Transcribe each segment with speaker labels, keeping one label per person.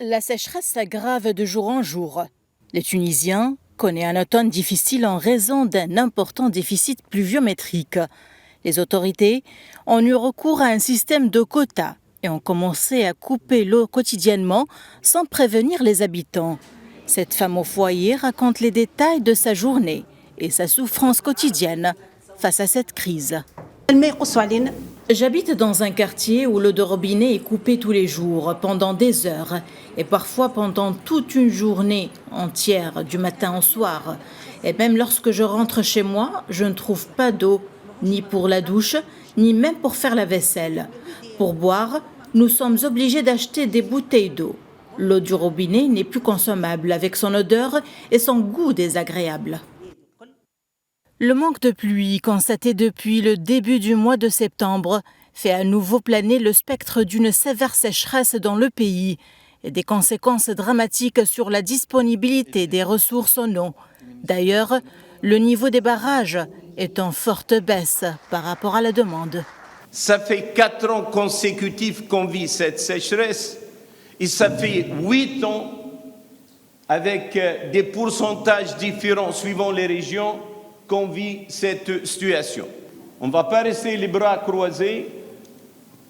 Speaker 1: La sécheresse s'aggrave de jour en jour. Les Tunisiens connaissent un automne difficile en raison d'un important déficit pluviométrique. Les autorités ont eu recours à un système de quotas et ont commencé à couper l'eau quotidiennement sans prévenir les habitants. Cette femme au foyer raconte les détails de sa journée et sa souffrance quotidienne face à cette crise. J'habite dans un quartier où l'eau de robinet est coupée tous les jours, pendant des heures, et parfois pendant toute une journée entière, du matin au soir. Et même lorsque je rentre chez moi, je ne trouve pas d'eau, ni pour la douche, ni même pour faire la vaisselle. Pour boire, nous sommes obligés d'acheter des bouteilles d'eau. L'eau du robinet n'est plus consommable avec son odeur et son goût désagréable. Le manque de pluie constaté depuis le début du mois de septembre fait à nouveau planer le spectre d'une sévère sécheresse dans le pays et des conséquences dramatiques sur la disponibilité des ressources en eau. D'ailleurs, le niveau des barrages est en forte baisse par rapport à la demande.
Speaker 2: Ça fait 4 ans consécutifs qu'on vit cette sécheresse et ça fait 8 ans avec des pourcentages différents suivant les régions qu'on vit cette situation. On ne va pas rester les bras croisés,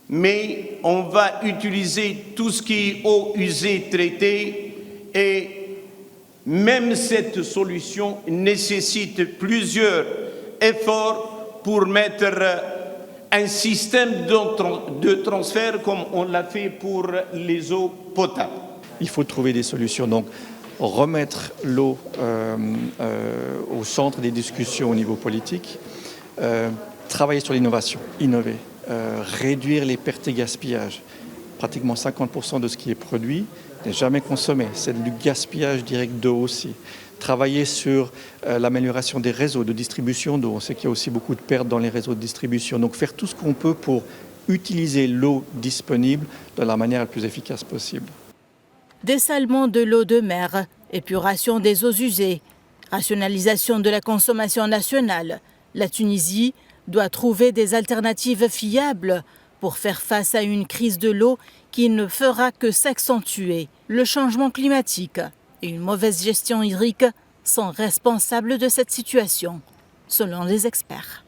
Speaker 2: mais on va utiliser tout ce qui est eau usée traitée et même cette solution nécessite plusieurs efforts pour mettre un système de transfert comme on l'a fait pour les eaux potables.
Speaker 3: Il faut trouver des solutions. Donc, remettre l'eau au centre des discussions au niveau politique, travailler sur l'innovation, innover, réduire les pertes et gaspillages. Pratiquement 50% de ce qui est produit n'est jamais consommé. C'est du gaspillage direct d'eau aussi. Travailler sur l'amélioration des réseaux de distribution d'eau. On sait qu'il y a aussi beaucoup de pertes dans les réseaux de distribution. Donc faire tout ce qu'on peut pour utiliser l'eau disponible de la manière la plus efficace possible.
Speaker 1: Dessalement de l'eau de mer, épuration des eaux usées, rationalisation de la consommation nationale. La Tunisie doit trouver des alternatives fiables pour faire face à une crise de l'eau qui ne fera que s'accentuer. Le changement climatique et une mauvaise gestion hydrique sont responsables de cette situation, selon les experts.